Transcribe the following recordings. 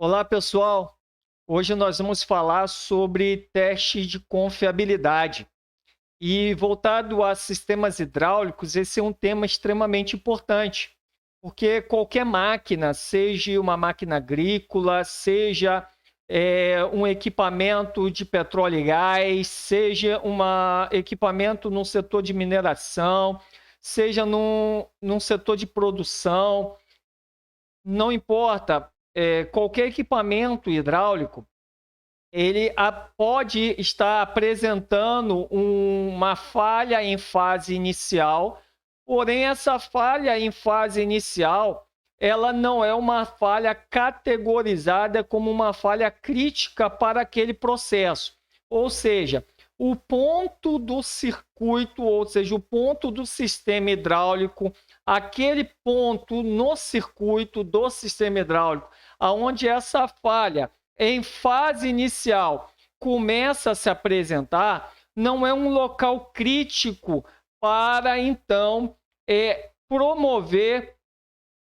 Olá, pessoal. Hoje nós vamos falar sobre teste de confiabilidade. E voltado a sistemas hidráulicos, esse é um tema extremamente importante, porque qualquer máquina, seja uma máquina agrícola, seja um equipamento de petróleo e gás, seja um equipamento no setor de mineração, seja num setor de produção, não importa, qualquer equipamento hidráulico, pode estar apresentando uma falha em fase inicial, porém essa falha em fase inicial, ela não é uma falha categorizada como uma falha crítica para aquele processo. Ou seja, o ponto do circuito, ou seja, o ponto do sistema hidráulico, aquele ponto no circuito do sistema hidráulico, aonde essa falha em fase inicial começa a se apresentar, não é um local crítico para então promover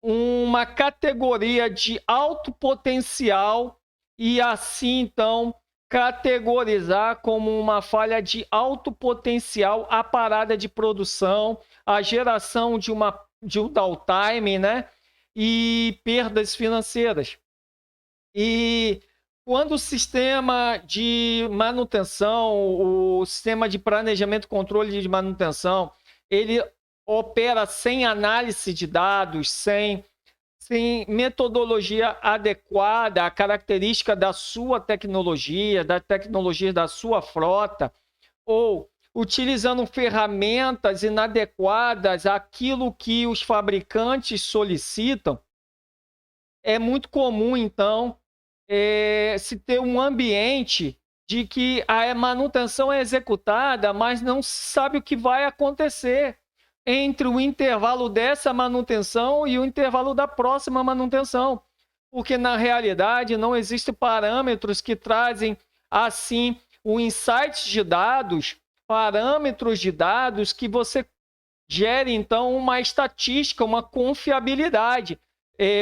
uma categoria de alto potencial e assim então categorizar como uma falha de alto potencial a parada de produção, a geração de um downtime, né? E perdas financeiras. E quando o sistema de manutenção, o sistema de planejamento e controle de manutenção, ele opera sem análise de dados, sem metodologia adequada à característica da sua tecnologia, da tecnologia da sua frota, ou utilizando ferramentas inadequadas àquilo que os fabricantes solicitam, é muito comum, então, se ter um ambiente de que a manutenção é executada, mas não se sabe o que vai acontecer entre o intervalo dessa manutenção e o intervalo da próxima manutenção. Porque, na realidade, não existem parâmetros que trazem, assim, o insight de dados, parâmetros de dados que você gere, então, uma estatística, uma confiabilidade,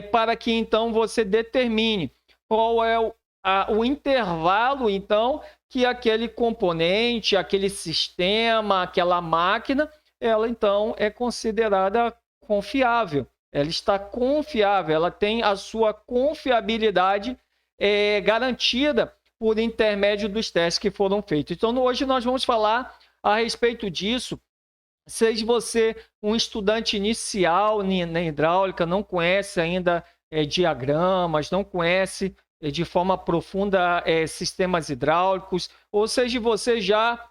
para que, então, você determine qual é o intervalo, então, que aquele componente, aquele sistema, aquela máquina, ela, então, é considerada confiável. Ela está confiável, ela tem a sua confiabilidade garantida por intermédio dos testes que foram feitos. Então, hoje nós vamos falar a respeito disso. Seja você um estudante inicial na hidráulica, não conhece ainda diagramas, não conhece de forma profunda sistemas hidráulicos, ou seja você já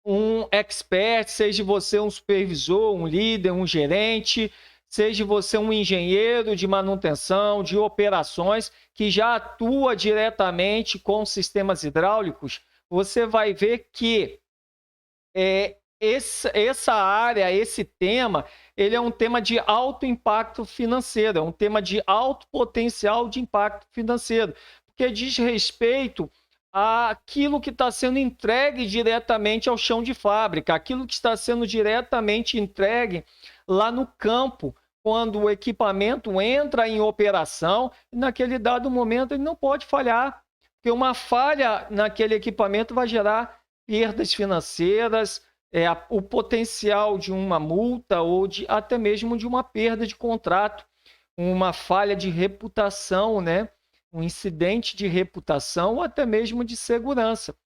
um expert, seja você um supervisor, um líder, um gerente, seja você um engenheiro de manutenção, de operações, que já atua diretamente com sistemas hidráulicos, você vai ver que essa área, esse tema, ele é um tema de alto impacto financeiro, é um tema de alto potencial de impacto financeiro, porque diz respeito àquilo que está sendo entregue diretamente ao chão de fábrica, aquilo que está sendo diretamente entregue lá no campo, quando o equipamento entra em operação, naquele dado momento ele não pode falhar, porque uma falha naquele equipamento vai gerar perdas financeiras, o potencial de uma multa ou até mesmo de uma perda de contrato, uma falha de reputação, né? Um incidente de reputação ou até mesmo de segurança.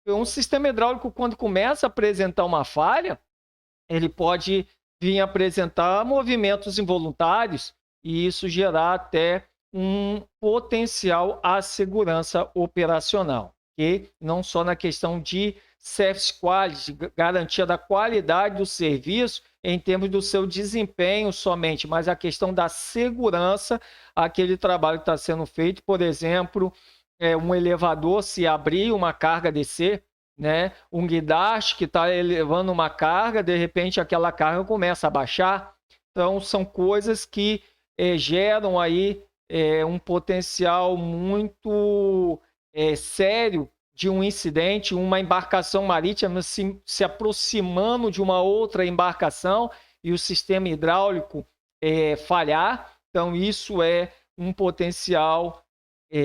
Um sistema hidráulico, quando começa a apresentar uma falha, ele pode vir apresentar movimentos involuntários e isso gerar até um potencial à segurança operacional, ok? Não só na questão de service quality, garantia da qualidade do serviço em termos do seu desempenho somente, mas a questão da segurança, aquele trabalho que está sendo feito, por exemplo, um elevador se abrir, uma carga descer, né? Um guindaste que está elevando uma carga, de repente aquela carga começa a baixar. Então, são coisas que geram aí um potencial muito sério de um incidente, uma embarcação marítima se aproximando de uma outra embarcação e o sistema hidráulico falhar. Então, isso é um potencial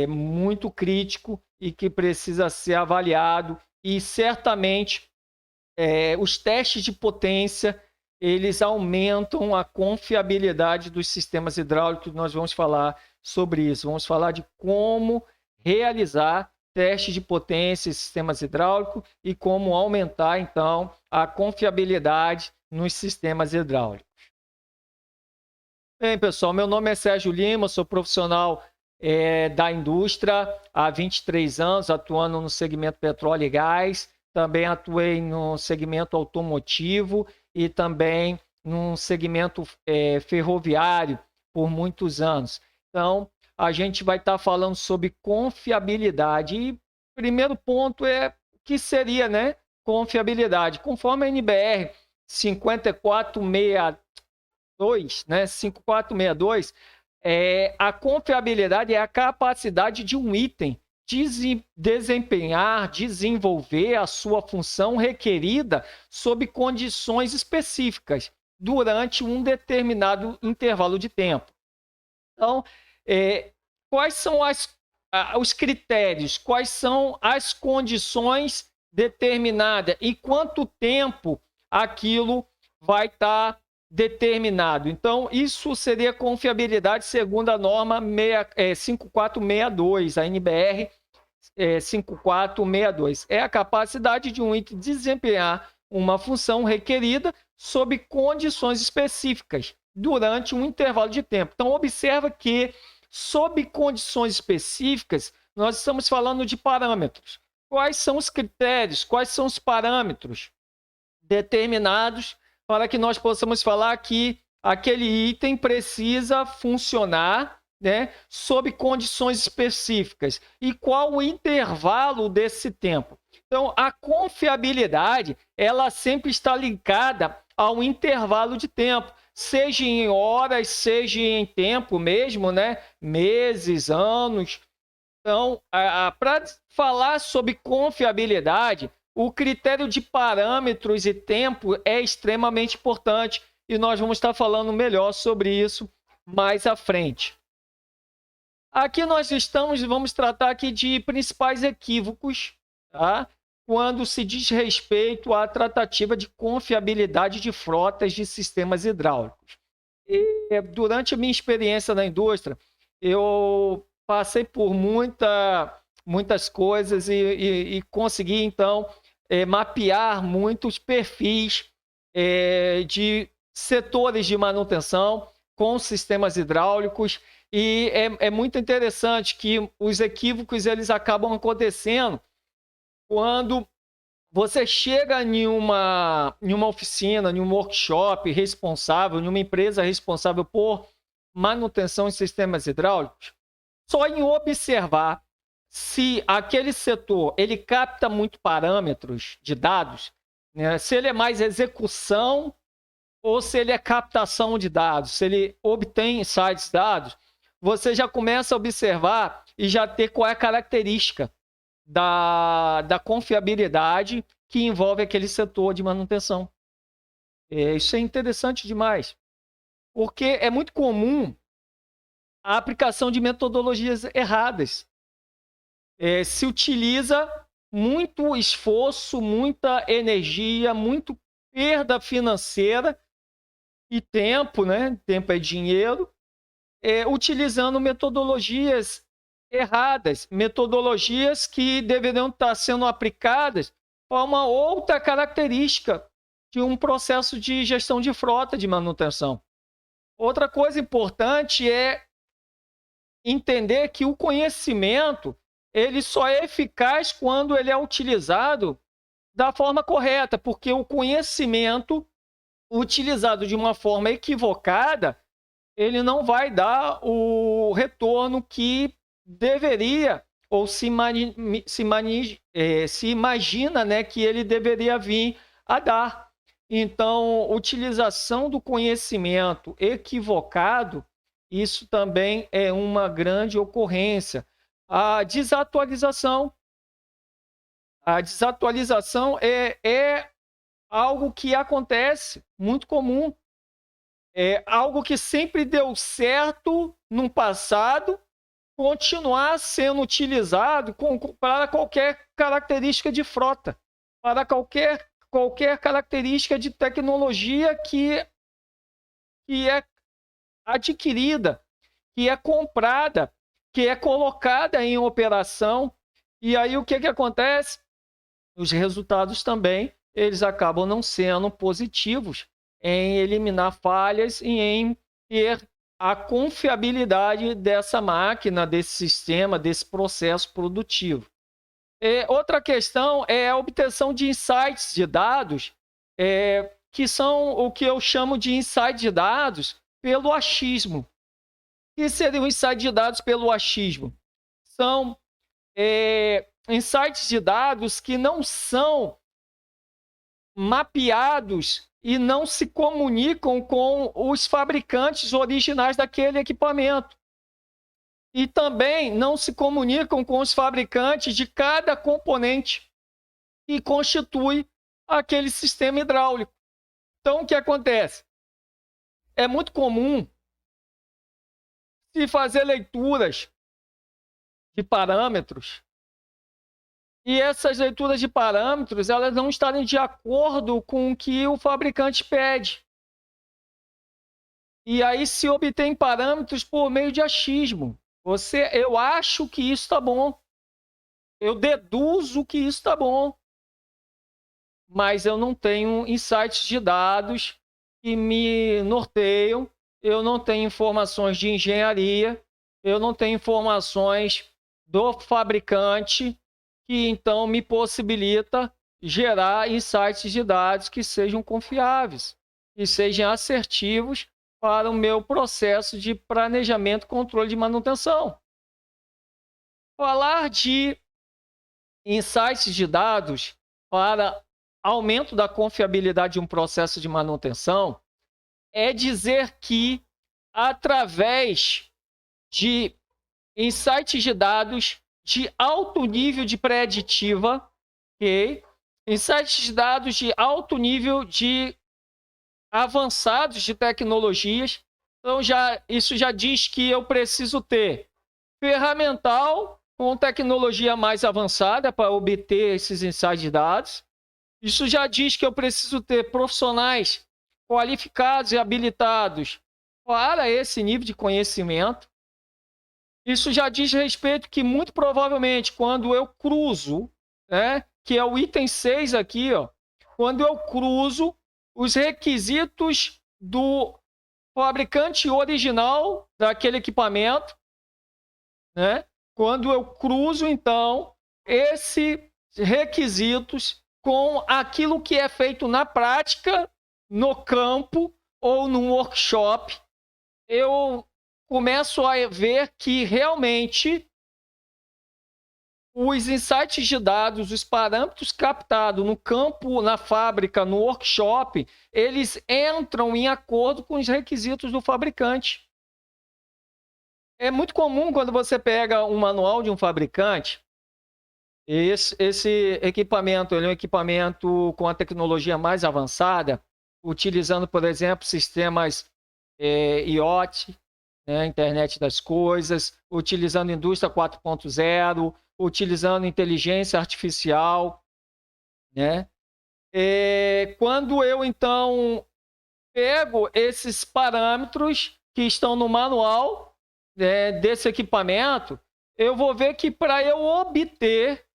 muito crítico e que precisa ser avaliado, e certamente os testes de potência, eles aumentam a confiabilidade dos sistemas hidráulicos. Nós vamos falar sobre isso, vamos falar de como realizar testes de potência em sistemas hidráulicos e como aumentar, então, a confiabilidade nos sistemas hidráulicos. Bem, pessoal, meu nome é Sérgio Lima, sou profissional da indústria há 23 anos, atuando no segmento petróleo e gás. Também atuei no segmento automotivo e também no segmento ferroviário por muitos anos. Então, a gente vai estar falando sobre confiabilidade. E o primeiro ponto o que seria, né, confiabilidade. Conforme a NBR 5462, né, 5462, a confiabilidade é a capacidade de um item desenvolver a sua função requerida sob condições específicas durante um determinado intervalo de tempo. Então, quais são os critérios, quais são as condições determinadas e quanto tempo aquilo vai estar determinado. Então, isso seria confiabilidade segundo a norma 5462, a NBR 5462. É a capacidade de um item desempenhar uma função requerida sob condições específicas durante um intervalo de tempo. Então, observa que, sob condições específicas, nós estamos falando de parâmetros. Quais são os critérios, quais são os parâmetros determinados para que nós possamos falar que aquele item precisa funcionar, né, sob condições específicas? E qual o intervalo desse tempo? Então, a confiabilidade, ela sempre está linkada ao intervalo de tempo, seja em horas, seja em tempo mesmo, né? Meses, anos. Então, para falar sobre confiabilidade, o critério de parâmetros e tempo é extremamente importante e nós vamos estar falando melhor sobre isso mais à frente. Aqui vamos tratar aqui de principais equívocos, tá? Quando se diz respeito à tratativa de confiabilidade de frotas de sistemas hidráulicos. E, durante a minha experiência na indústria, eu passei por muitas coisas e consegui, então, mapear muitos perfis de setores de manutenção com sistemas hidráulicos, e é muito interessante que os equívocos eles acabam acontecendo quando você chega em uma oficina, em um workshop responsável, em uma empresa responsável por manutenção em sistemas hidráulicos, só em observar se aquele setor ele capta muito parâmetros de dados, né? Se ele é mais execução ou se ele é captação de dados, se ele obtém insights de dados, você já começa a observar e já ter qual é a característica da confiabilidade que envolve aquele setor de manutenção. Isso é interessante demais, porque é muito comum a aplicação de metodologias erradas. Se utiliza muito esforço, muita energia, muito perda financeira e tempo, né? Tempo é dinheiro, utilizando metodologias erradas, metodologias que deveriam estar sendo aplicadas para uma outra característica de um processo de gestão de frota de manutenção. Outra coisa importante é entender que o conhecimento ele só é eficaz quando ele é utilizado da forma correta, porque o conhecimento utilizado de uma forma equivocada, ele não vai dar o retorno que deveria, ou se imagina, né, que ele deveria vir a dar. Então, utilização do conhecimento equivocado, isso também é uma grande ocorrência. A desatualização. A desatualização é algo que acontece, muito comum. É algo que sempre deu certo no passado continuar sendo utilizado para qualquer característica de frota, para qualquer característica de tecnologia que é adquirida, que é comprada, que é colocada em operação. E aí o que acontece? Os resultados também, eles acabam não sendo positivos em eliminar falhas e em ter a confiabilidade dessa máquina, desse sistema, desse processo produtivo. Outra questão é a obtenção de insights de dados, que são o que eu chamo de insights de dados pelo achismo. O que seriam insights de dados pelo achismo? São insights de dados que não são mapeados e não se comunicam com os fabricantes originais daquele equipamento. E também não se comunicam com os fabricantes de cada componente que constitui aquele sistema hidráulico. Então, o que acontece? É muito comum se fazer leituras de parâmetros e essas leituras de parâmetros, elas não estarem de acordo com o que o fabricante pede. E aí se obtém parâmetros por meio de achismo. Eu acho que isso está bom. Eu deduzo que isso está bom. Mas eu não tenho insights de dados que me norteiam. Eu não tenho informações de engenharia. Eu não tenho informações do fabricante que então me possibilita gerar insights de dados que sejam confiáveis, que sejam assertivos para o meu processo de planejamento e controle de manutenção. Falar de insights de dados para aumento da confiabilidade de um processo de manutenção é dizer que, através de insights de dados de alto nível de preditiva, okay? Insights de dados de alto nível de avançados de tecnologias. Então, isso já diz que eu preciso ter ferramental com tecnologia mais avançada para obter esses insights de dados. Isso já diz que eu preciso ter profissionais qualificados e habilitados para esse nível de conhecimento. Isso já diz respeito que, muito provavelmente, quando eu cruzo, que é o item 6 aqui, quando eu cruzo os requisitos do fabricante original daquele equipamento, quando eu cruzo, então, esses requisitos com aquilo que é feito na prática, no campo ou num workshop, eu começo a ver que realmente os insights de dados, os parâmetros captados no campo, na fábrica, no workshop, eles entram em acordo com os requisitos do fabricante. É muito comum quando você pega um manual de um fabricante, esse equipamento, ele é um equipamento com a tecnologia mais avançada, utilizando, por exemplo, sistemas IoT, Internet das Coisas, utilizando indústria 4.0, utilizando inteligência artificial, quando eu, então, pego esses parâmetros que estão no manual desse equipamento, eu vou ver que para eu obter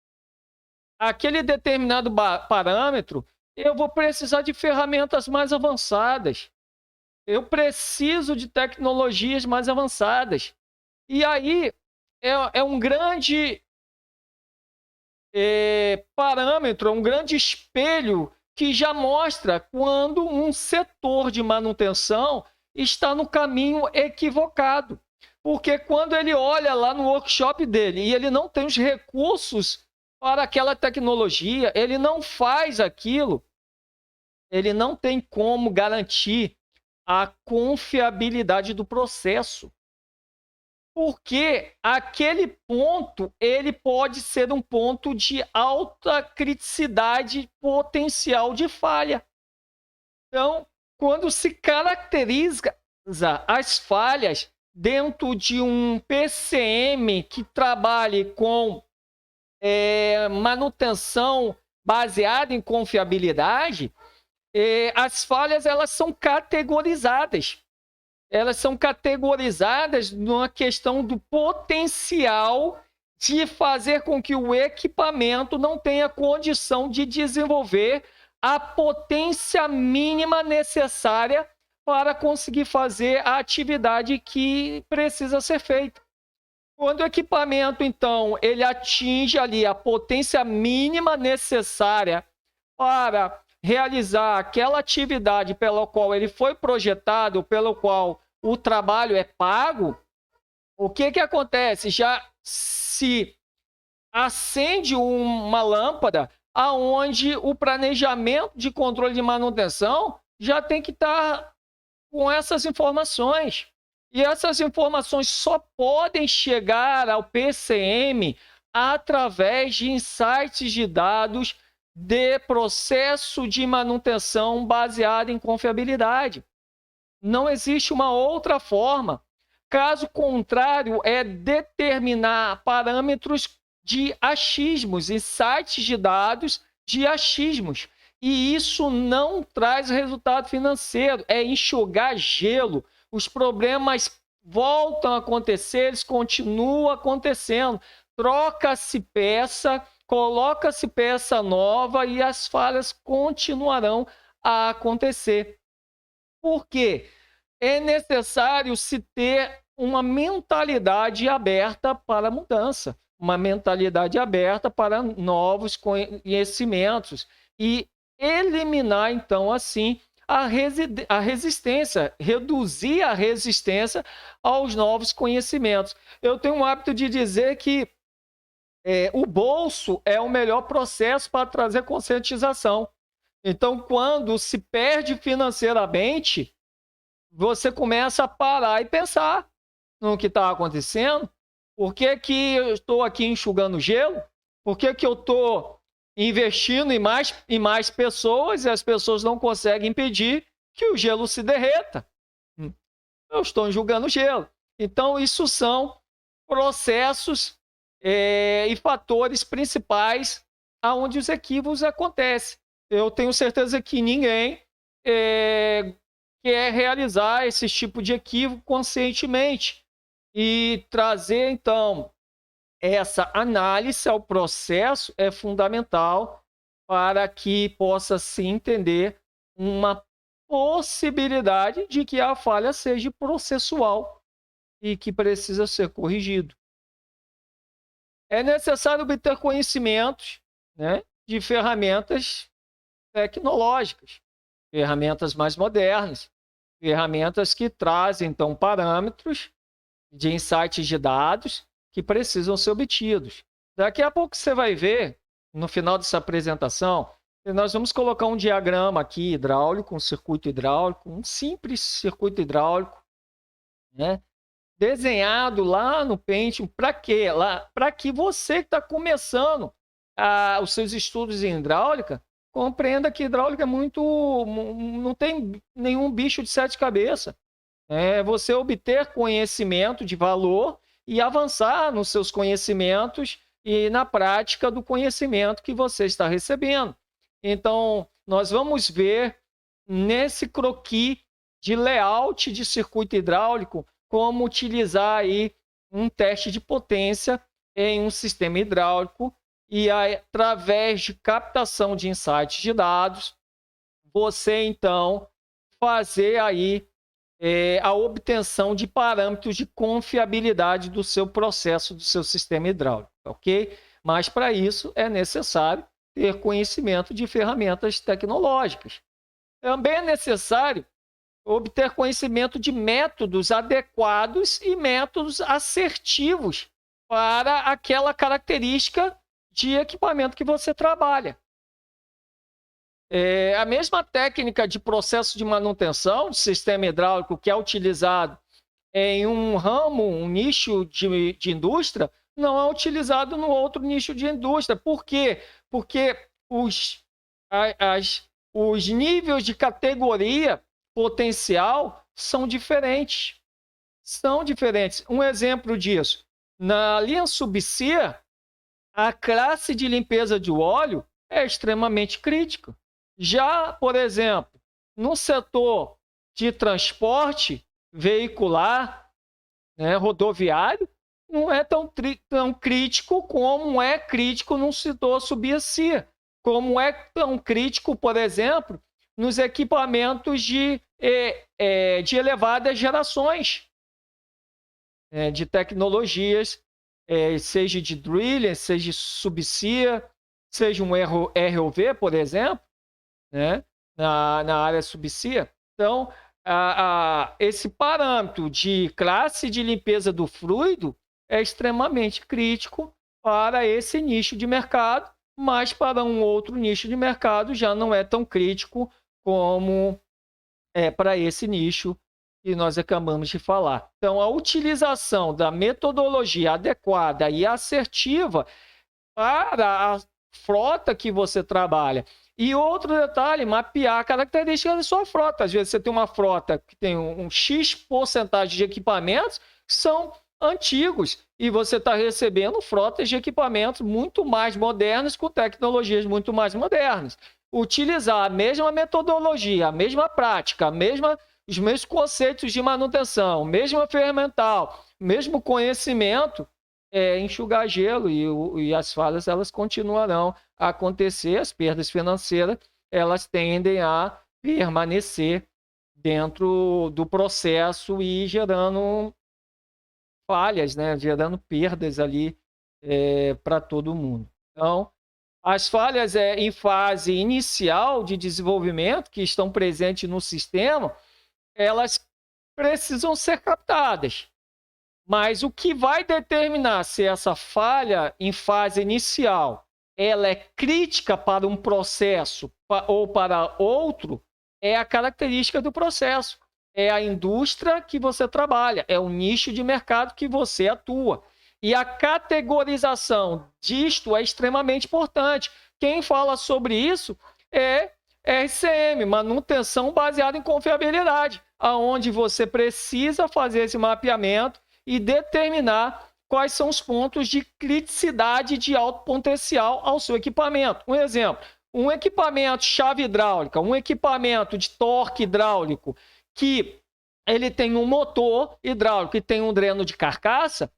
aquele determinado parâmetro, eu vou precisar de ferramentas mais avançadas. Eu preciso de tecnologias mais avançadas. E aí é um grande parâmetro, um grande espelho que já mostra quando um setor de manutenção está no caminho equivocado. Porque quando ele olha lá no workshop dele e ele não tem os recursos para aquela tecnologia, ele não faz aquilo, ele não tem como garantir a confiabilidade do processo. Porque aquele ponto, ele pode ser um ponto de alta criticidade potencial de falha. Então, quando se caracteriza as falhas dentro de um PCM que trabalhe com manutenção baseada em confiabilidade, as falhas elas são categorizadas. Elas são categorizadas numa questão do potencial de fazer com que o equipamento não tenha condição de desenvolver a potência mínima necessária para conseguir fazer a atividade que precisa ser feita. Quando o equipamento, então, ele atinge ali a potência mínima necessária para realizar aquela atividade pela qual ele foi projetado, pelo qual o trabalho é pago, o que acontece? Já se acende uma lâmpada aonde o planejamento de controle de manutenção já tem que estar com essas informações. E essas informações só podem chegar ao PCM através de insights de dados de processo de manutenção baseado em confiabilidade. Não existe uma outra forma. Caso contrário, é determinar parâmetros de achismos, insights de dados de achismos. E isso não traz resultado financeiro, é enxugar gelo. Os problemas voltam a acontecer, eles continuam acontecendo. Troca-se peça, coloca-se peça nova e as falhas continuarão a acontecer. Por quê? É necessário se ter uma mentalidade aberta para a mudança, uma mentalidade aberta para novos conhecimentos e eliminar, então, assim, a resistência, reduzir a resistência aos novos conhecimentos. Eu tenho o hábito de dizer que o bolso é o melhor processo para trazer conscientização. Então, quando se perde financeiramente, você começa a parar e pensar no que está acontecendo. Por que eu estou aqui enxugando gelo? Por que eu estou investindo em mais pessoas e as pessoas não conseguem impedir que o gelo se derreta? Eu estou enxugando gelo. Então, isso são processos e fatores principais aonde os equívocos acontecem. Eu tenho certeza que ninguém quer realizar esse tipo de equívoco conscientemente e trazer, então, essa análise ao processo é fundamental para que possa se entender uma possibilidade de que a falha seja processual e que precisa ser corrigido. É necessário obter conhecimentos, né, de ferramentas tecnológicas, ferramentas mais modernas, ferramentas que trazem, então, parâmetros de insights de dados que precisam ser obtidos. Daqui a pouco você vai ver, no final dessa apresentação, nós vamos colocar um diagrama aqui hidráulico, um circuito hidráulico, um simples circuito hidráulico, né? Desenhado lá no Pentium. Para quê? Para que você que está começando os seus estudos em hidráulica, compreenda que hidráulica não tem nenhum bicho de sete cabeças. É você obter conhecimento de valor e avançar nos seus conhecimentos e na prática do conhecimento que você está recebendo. Então, nós vamos ver nesse croquis de layout de circuito hidráulico como utilizar aí um teste de potência em um sistema hidráulico e através de captação de insights de dados, você então fazer aí a obtenção de parâmetros de confiabilidade do seu processo, do seu sistema hidráulico, ok? Mas para isso é necessário ter conhecimento de ferramentas tecnológicas. Também é necessário obter conhecimento de métodos adequados e métodos assertivos para aquela característica de equipamento que você trabalha. A mesma técnica de processo de manutenção de sistema hidráulico que é utilizado em um ramo, um nicho de indústria, não é utilizado no outro nicho de indústria. Por quê? Porque os níveis de categoria potencial são diferentes. são diferentes. Um exemplo disso, na linha subsea, a classe de limpeza de óleo é extremamente crítica. Já, por exemplo, no setor de transporte veicular, né, rodoviário, não é tão crítico como é crítico no setor subsea, como é tão crítico, por exemplo, nos equipamentos de elevadas gerações, de tecnologias, seja de drilling, seja de subsea, seja um ROV, por exemplo, né, na área subsea. Então, esse parâmetro de classe de limpeza do fluido é extremamente crítico para esse nicho de mercado, mas para um outro nicho de mercado já não é tão crítico como para esse nicho que nós acabamos de falar. Então, a utilização da metodologia adequada e assertiva para a frota que você trabalha. E outro detalhe, mapear a característica da sua frota. Às vezes você tem uma frota que tem um X porcentagem de equipamentos que são antigos e você está recebendo frotas de equipamentos muito mais modernos com tecnologias muito mais modernas. Utilizar a mesma metodologia, a mesma prática, os mesmos conceitos de manutenção, mesma ferramental, mesmo conhecimento, enxugar gelo e as falhas elas continuarão a acontecer, as perdas financeiras elas tendem a permanecer dentro do processo e gerando falhas, né? Gerando perdas ali para todo mundo. Então, as falhas em fase inicial de desenvolvimento que estão presentes no sistema, elas precisam ser captadas. Mas o que vai determinar se essa falha em fase inicial ela é crítica para um processo ou para outro é a característica do processo, é a indústria que você trabalha, é o nicho de mercado que você atua. E a categorização disto é extremamente importante. Quem fala sobre isso é RCM, manutenção baseada em confiabilidade, aonde você precisa fazer esse mapeamento e determinar quais são os pontos de criticidade de alto potencial ao seu equipamento. Um exemplo, um equipamento chave hidráulica, um equipamento de torque hidráulico que ele tem um motor hidráulico e tem um dreno de carcaça,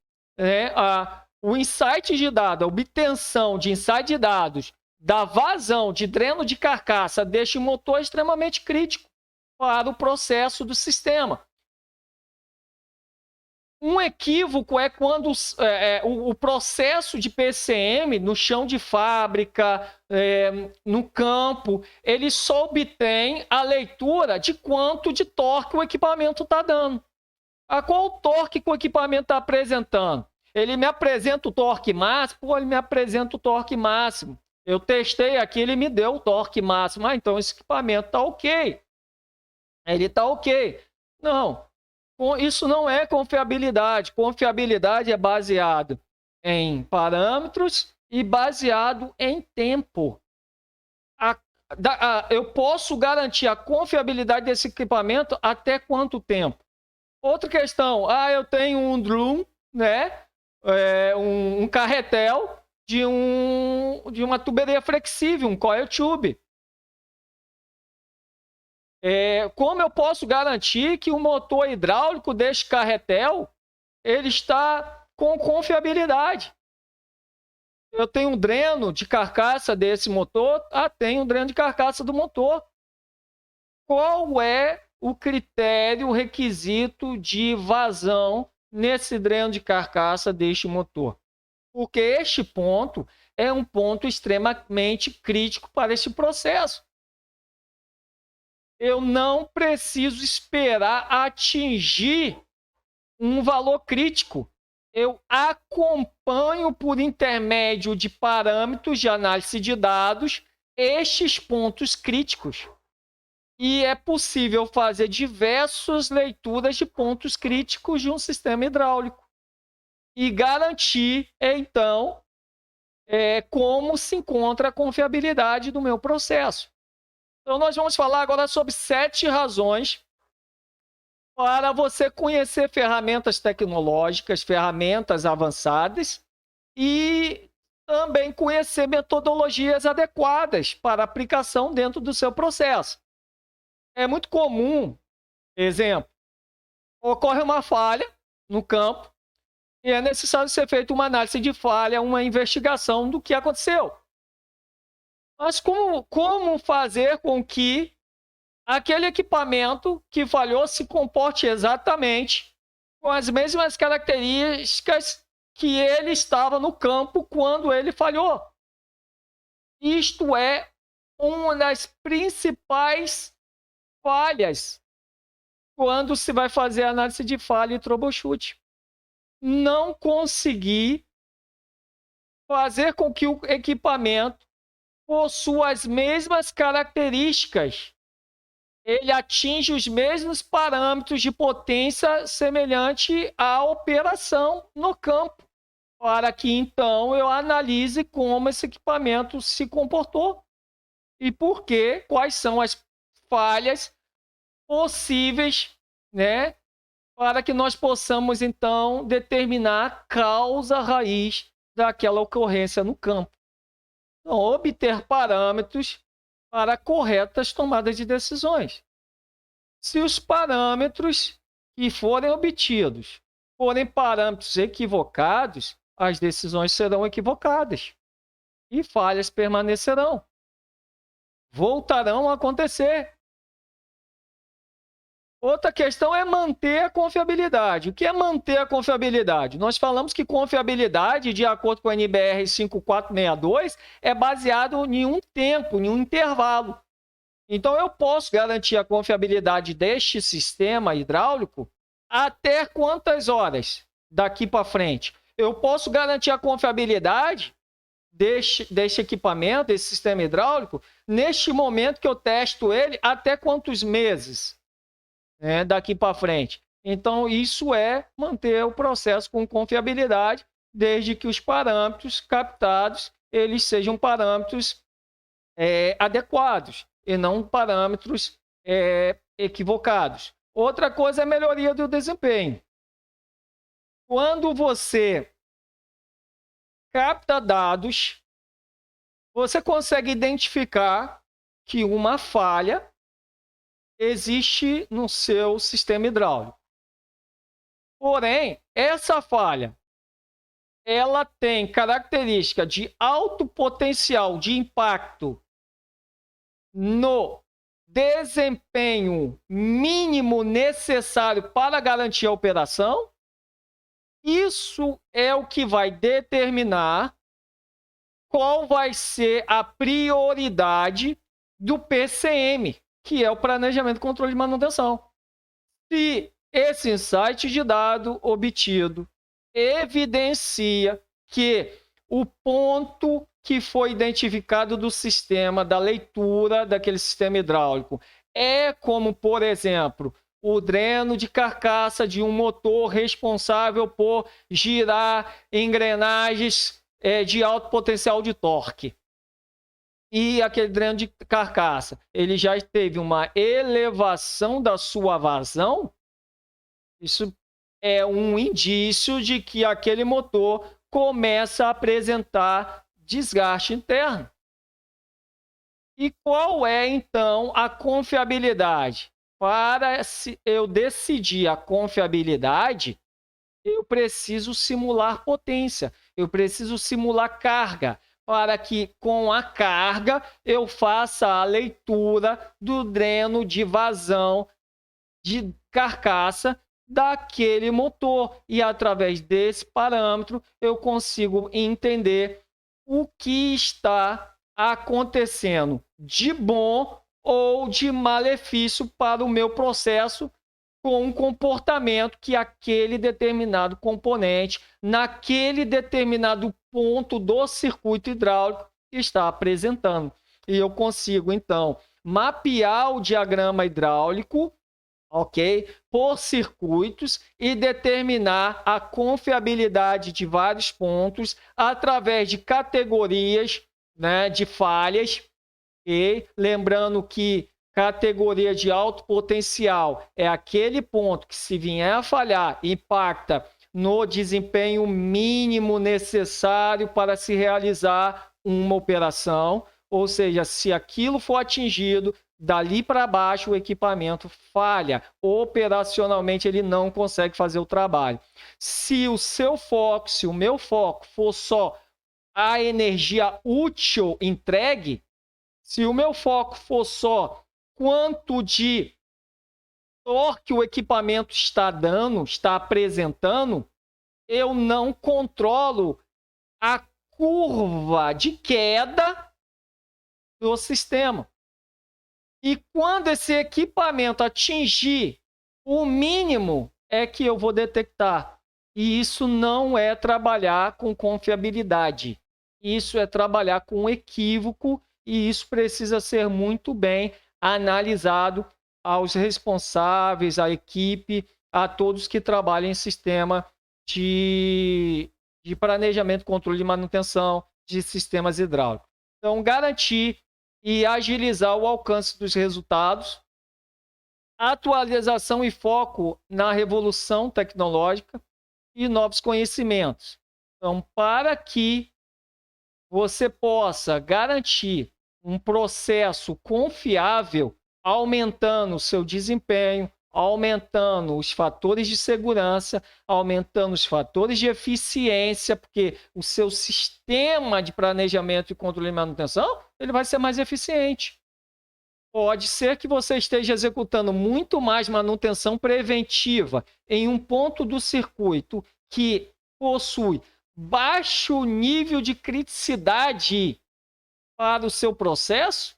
o insight de dados, a obtenção de insight de dados da vazão de dreno de carcaça deste motor é extremamente crítico para o processo do sistema. Um equívoco é quando o processo de PCM no chão de fábrica, no campo, ele só obtém a leitura de quanto de torque o equipamento está dando. A qual torque que o equipamento está apresentando? Ele me apresenta o torque máximo, ele me apresenta o torque máximo. Eu testei aqui, ele me deu o torque máximo. Então esse equipamento está ok. Ele está ok. Não. Isso não é confiabilidade. Confiabilidade é baseado em parâmetros e baseado em tempo. Eu posso garantir a confiabilidade desse equipamento até quanto tempo? Outra questão, eu tenho um drum, né? Um carretel de uma tuberia flexível, um coil tube. Como eu posso garantir que o motor hidráulico deste carretel ele está com confiabilidade? Eu tenho um dreno de carcaça desse motor? Tenho um dreno de carcaça do motor. Qual é o critério, o requisito de vazão nesse dreno de carcaça deste motor? Porque este ponto é um ponto extremamente crítico para este processo. Eu não preciso esperar atingir um valor crítico. Eu acompanho por intermédio de parâmetros de análise de dados estes pontos críticos. E é possível fazer diversas leituras de pontos críticos de um sistema hidráulico e garantir, então, como se encontra a confiabilidade do meu processo. Então, nós vamos falar agora sobre 7 razões para você conhecer ferramentas tecnológicas, ferramentas avançadas e também conhecer metodologias adequadas para aplicação dentro do seu processo. É muito comum, exemplo, ocorre uma falha no campo e é necessário ser feita uma análise de falha, uma investigação do que aconteceu. Mas como fazer com que aquele equipamento que falhou se comporte exatamente com as mesmas características que ele estava no campo quando ele falhou? Isto é uma das principais falhas quando se vai fazer análise de falha e troubleshoot. Não conseguir fazer com que o equipamento possua as mesmas características, ele atinge os mesmos parâmetros de potência semelhante à operação no campo, para que então eu analise como esse equipamento se comportou e por quê, quais são as falhas possíveis, né, para que nós possamos então determinar a causa raiz daquela ocorrência no campo. Então, obter parâmetros para corretas tomadas de decisões. Se os parâmetros que forem obtidos forem parâmetros equivocados, as decisões serão equivocadas e falhas permanecerão. Voltarão a acontecer. Outra questão é manter a confiabilidade. O que é manter a confiabilidade? Nós falamos que confiabilidade, de acordo com a NBR 5462, é baseado em um tempo, em um intervalo. Então, eu posso garantir a confiabilidade deste sistema hidráulico até quantas horas daqui para frente? Eu posso garantir a confiabilidade deste equipamento, desse sistema hidráulico, neste momento que eu testo ele, até quantos meses? Daqui para frente. Então, isso é manter o processo com confiabilidade, desde que os parâmetros captados eles sejam parâmetros adequados e não parâmetros equivocados. Outra coisa é a melhoria do desempenho. Quando você capta dados, você consegue identificar que uma falha existe no seu sistema hidráulico. Porém, essa falha, ela tem característica de alto potencial de impacto no desempenho mínimo necessário para garantir a operação. Isso é o que vai determinar qual vai ser a prioridade do PCM, que é o Planejamento, Controle e Manutenção. Se esse insight de dado obtido evidencia que o ponto que foi identificado do sistema, da leitura daquele sistema hidráulico, é como, por exemplo, o dreno de carcaça de um motor responsável por girar engrenagens de alto potencial de torque. E aquele dreno de carcaça, ele já teve uma elevação da sua vazão, isso é um indício de que aquele motor começa a apresentar desgaste interno. E qual é, então, a confiabilidade? Para eu decidir a confiabilidade, eu preciso simular potência, eu preciso simular carga, para que com a carga eu faça a leitura do dreno de vazão de carcaça daquele motor. E através desse parâmetro eu consigo entender o que está acontecendo de bom ou de malefício para o meu processo com um comportamento que aquele determinado componente, naquele determinado ponto do circuito hidráulico, está apresentando. E eu consigo, então, mapear o diagrama hidráulico, ok, por circuitos e determinar a confiabilidade de vários pontos através de categorias, né, de falhas. E lembrando que categoria de alto potencial é aquele ponto que, se vier a falhar, impacta no desempenho mínimo necessário para se realizar uma operação, ou seja, se aquilo for atingido, dali para baixo o equipamento falha, operacionalmente ele não consegue fazer o trabalho. Se o seu foco, se o meu foco for só a energia útil entregue, se o meu foco for só quanto de torque o equipamento está dando, está apresentando, eu não controlo a curva de queda do sistema. E quando esse equipamento atingir o mínimo, é que eu vou detectar. E isso não é trabalhar com confiabilidade. Isso é trabalhar com equívoco, e isso precisa ser muito bem analisado aos responsáveis, à equipe, a todos que trabalham em sistema de planejamento, controle e manutenção de sistemas hidráulicos. Então, garantir e agilizar o alcance dos resultados, atualização e foco na revolução tecnológica e novos conhecimentos. Então, para que você possa garantir um processo confiável, aumentando o seu desempenho, aumentando os fatores de segurança, aumentando os fatores de eficiência, porque o seu sistema de planejamento e controle e manutenção, ele vai ser mais eficiente. Pode ser que você esteja executando muito mais manutenção preventiva em um ponto do circuito que possui baixo nível de criticidade para o seu processo,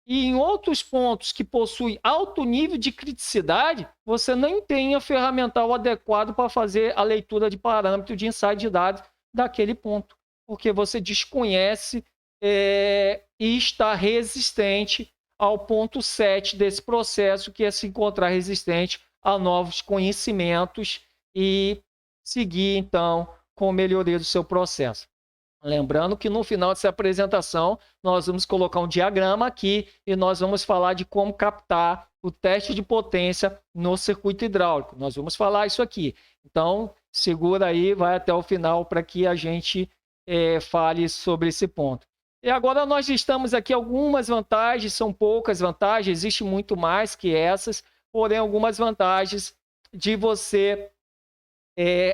e em outros pontos que possuem alto nível de criticidade, você nem tem a ferramental adequado para fazer a leitura de parâmetro de insight de dados daquele ponto, porque você desconhece e está resistente ao ponto 7 desse processo, que é se encontrar resistente a novos conhecimentos e seguir, então, com a melhoria do seu processo. Lembrando que no final dessa apresentação, nós vamos colocar um diagrama aqui e nós vamos falar de como captar o teste de potência no circuito hidráulico. Nós vamos falar isso aqui. Então, segura aí, vai até o final para que a gente fale sobre esse ponto. E agora nós listamos aqui algumas vantagens, são poucas vantagens, existe muito mais que essas, porém algumas vantagens de você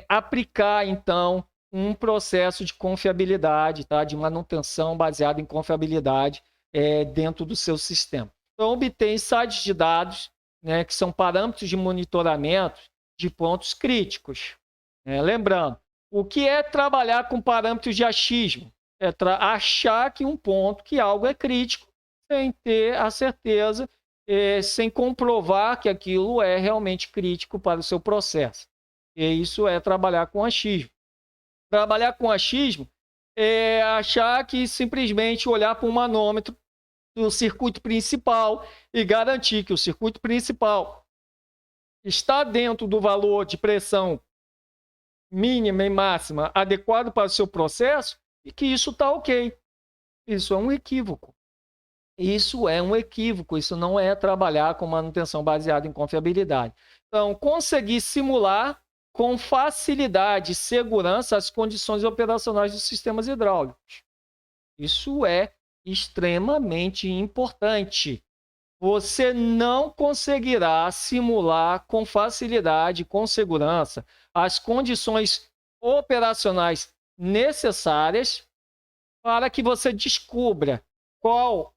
aplicar, então, um processo de confiabilidade, tá? De manutenção baseado em confiabilidade dentro do seu sistema. Então, obter insights de dados, né, que são parâmetros de monitoramento de pontos críticos. Lembrando, o que é trabalhar com parâmetros de achismo? É achar que um ponto, que algo é crítico, sem ter a certeza, sem comprovar que aquilo é realmente crítico para o seu processo. E isso é trabalhar com achismo. Trabalhar com achismo é achar que simplesmente olhar para um manômetro do circuito principal e garantir que o circuito principal está dentro do valor de pressão mínima e máxima adequado para o seu processo e que isso está ok. Isso é um equívoco. Isso é um equívoco, isso não é trabalhar com manutenção baseada em confiabilidade. Então, conseguir simular com facilidade e segurança as condições operacionais dos sistemas hidráulicos. Isso é extremamente importante. Você não conseguirá simular com facilidade, com segurança, as condições operacionais necessárias para que você descubra qual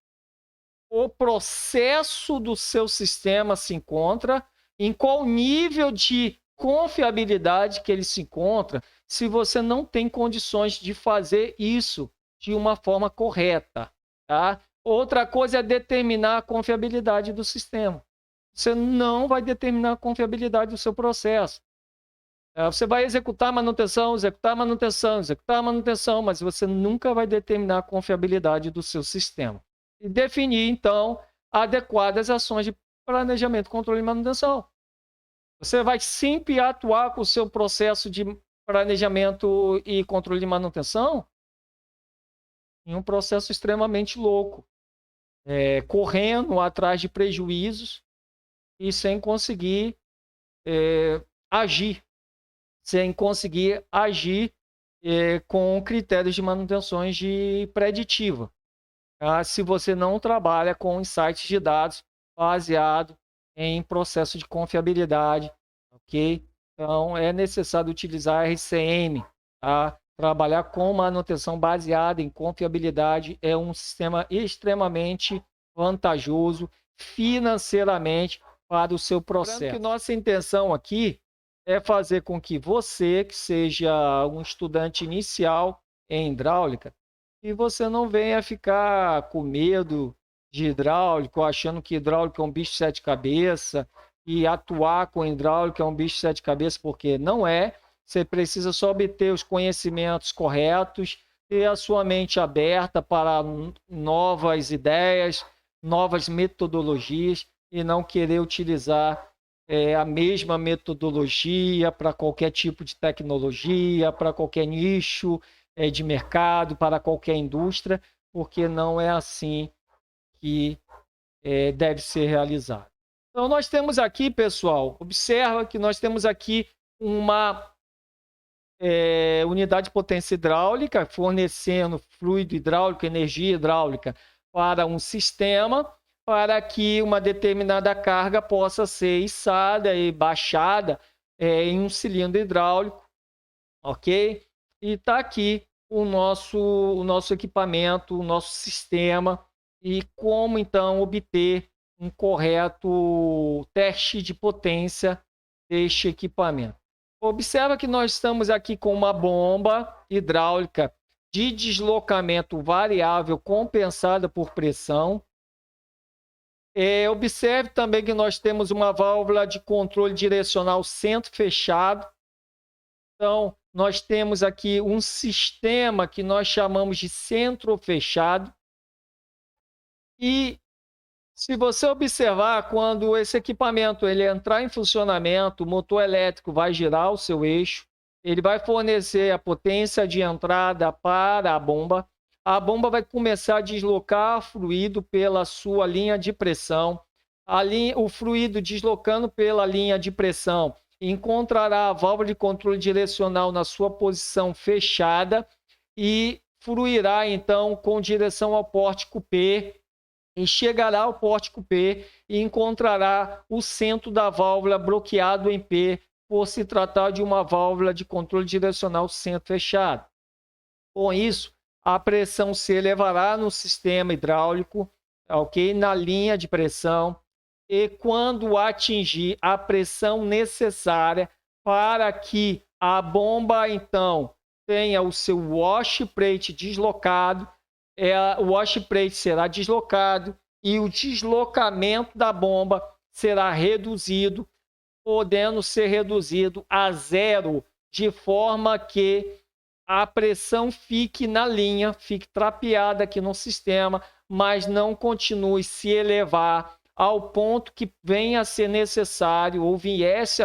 o processo do seu sistema se encontra, em qual nível de confiabilidade que ele se encontra, se você não tem condições de fazer isso de uma forma correta, tá? Outra coisa é determinar a confiabilidade do sistema. Você não vai determinar a confiabilidade do seu processo. Você vai executar manutenção, mas você nunca vai determinar a confiabilidade do seu sistema. E definir, então, adequadas ações de planejamento, controle e manutenção. Você vai sempre atuar com o seu processo de planejamento e controle de manutenção em um processo extremamente louco. correndo atrás de prejuízos e sem conseguir agir, com critérios de manutenções de preditiva. Se você não trabalha com insights de dados baseado em processo de confiabilidade, ok? Então, é necessário utilizar RCM, tá? Trabalhar com manutenção baseada em confiabilidade é um sistema extremamente vantajoso financeiramente para o seu processo. Lembrando que nossa intenção aqui é fazer com que você, que seja um estudante inicial em hidráulica, e você não venha ficar com medo de hidráulico, achando que hidráulico é um bicho de sete cabeças, e atuar com hidráulico é um bicho de sete cabeças, porque não é. Você precisa só obter os conhecimentos corretos, ter a sua mente aberta para novas ideias, novas metodologias, e não querer utilizar a mesma metodologia para qualquer tipo de tecnologia, para qualquer nicho de mercado, para qualquer indústria, porque não é assim que deve ser realizado. Então, nós temos aqui, pessoal, observa que nós temos aqui uma unidade de potência hidráulica, fornecendo fluido hidráulico, energia hidráulica para um sistema, para que uma determinada carga possa ser içada e baixada em um cilindro hidráulico, ok? E está aqui o nosso equipamento, o nosso sistema, e como então obter um correto teste de potência deste equipamento. Observa que nós estamos aqui com uma bomba hidráulica de deslocamento variável compensada por pressão. Observe também que nós temos uma válvula de controle direcional centro fechado. Então, nós temos aqui um sistema que nós chamamos de centro fechado. E se você observar, quando esse equipamento ele entrar em funcionamento, o motor elétrico vai girar o seu eixo, ele vai fornecer a potência de entrada para a bomba vai começar a deslocar fluido pela sua linha de pressão. O fluido deslocando pela linha de pressão encontrará a válvula de controle direcional na sua posição fechada e fluirá então com direção ao pórtico P, e chegará ao pórtico P e encontrará o centro da válvula bloqueado em P, por se tratar de uma válvula de controle direcional centro fechado. Com isso, a pressão se elevará no sistema hidráulico, ok? Na linha de pressão, e quando atingir a pressão necessária para que a bomba, então, tenha o seu wash plate deslocado, o wash plate será deslocado e o deslocamento da bomba será reduzido, podendo ser reduzido a zero, de forma que a pressão fique na linha, fique trapeada aqui no sistema, mas não continue se elevar ao ponto que venha a ser necessário ou viesse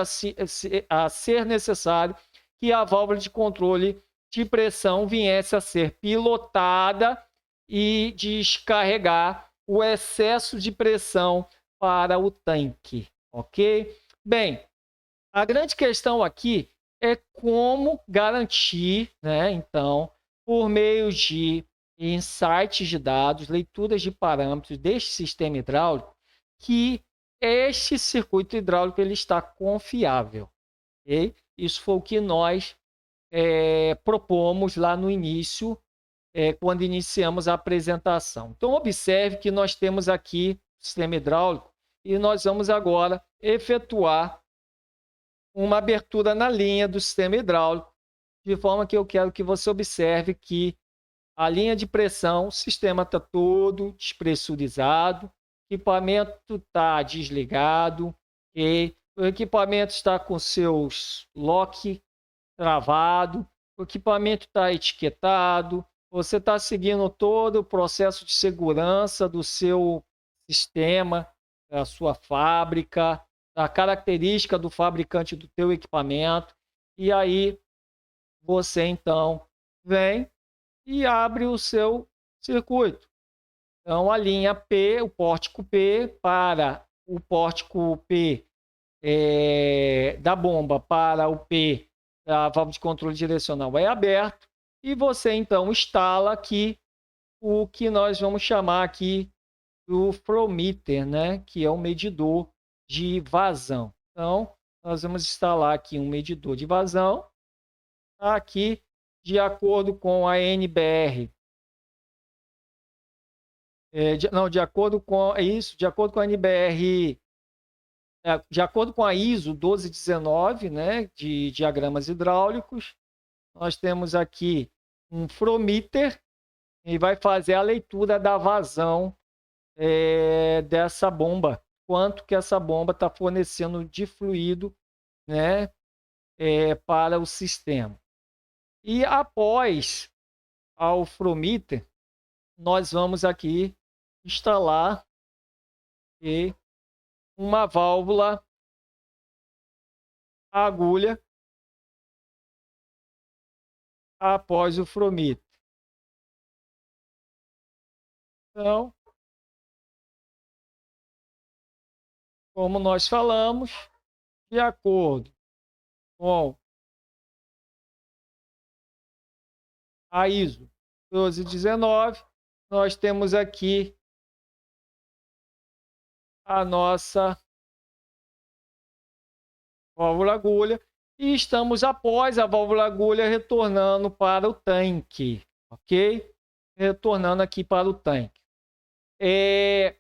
a ser necessário que a válvula de controle de pressão viesse a ser pilotada e descarregar o excesso de pressão para o tanque, ok? Bem, a grande questão aqui é como garantir, né, então, por meio de insights de dados, leituras de parâmetros deste sistema hidráulico, que este circuito hidráulico ele está confiável, ok? Isso foi o que nós propomos lá no início, quando iniciamos a apresentação. Então, observe que nós temos aqui o sistema hidráulico e nós vamos agora efetuar uma abertura na linha do sistema hidráulico, de forma que eu quero que você observe que a linha de pressão, o sistema está todo despressurizado, o equipamento está desligado, e o equipamento está com seus lock travado, o equipamento está etiquetado, você está seguindo todo o processo de segurança do seu sistema, da sua fábrica, a característica do fabricante do teu equipamento, e aí você então vem e abre o seu circuito. Então, a linha P, o pórtico P, para o pórtico P da bomba para o P da válvula de controle direcional é aberto. E você, então, instala aqui o que nós vamos chamar aqui do flow meter, né? Que é um medidor de vazão. Então, nós vamos instalar aqui um medidor de vazão. Aqui, de acordo com a NBR, de acordo com isso, de acordo com a NBR, de acordo com a ISO 1219, né, de diagramas hidráulicos, nós temos aqui um flow meter e vai fazer a leitura da vazão dessa bomba, quanto que essa bomba está fornecendo de fluido, né, para o sistema. E após ao flow meter, nós vamos aqui instalar uma válvula agulha após o flow meter. Então, como nós falamos, de acordo com a ISO 1219, nós temos aqui a nossa válvula agulha e estamos após a válvula agulha retornando para o tanque, ok? Retornando aqui para o tanque. É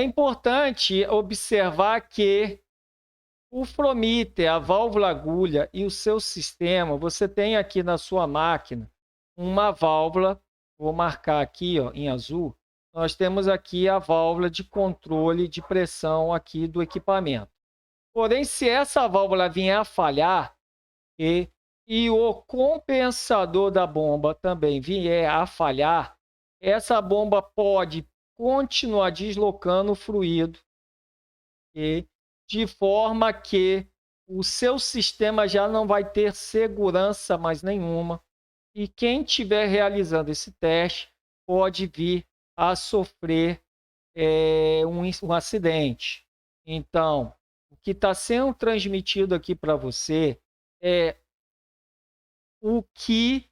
importante observar que o flow meter, a válvula agulha e o seu sistema, você tem aqui na sua máquina uma válvula, vou marcar aqui ó, em azul, nós temos aqui a válvula de controle de pressão aqui do equipamento. Porém, se essa válvula vier a falhar e o compensador da bomba também vier a falhar, essa bomba pode continuar deslocando o fluido de forma que o seu sistema já não vai ter segurança mais nenhuma e quem estiver realizando esse teste pode vir a sofrer um acidente. Então, o que está sendo transmitido aqui para você é o que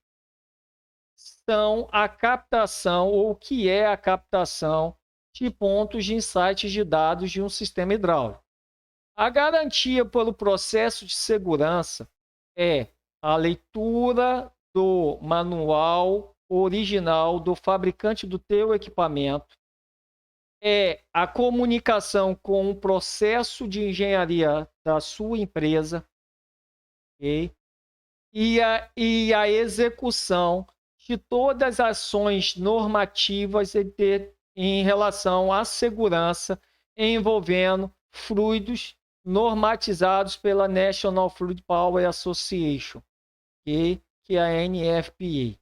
são a captação ou o que é a captação de pontos de insights de dados de um sistema hidráulico. A garantia pelo processo de segurança é a leitura do manual original do fabricante do teu equipamento, é a comunicação com o processo de engenharia da sua empresa, okay? e a execução de todas as ações normativas em relação à segurança envolvendo fluidos normatizados pela National Fluid Power Association, que é a NFPA.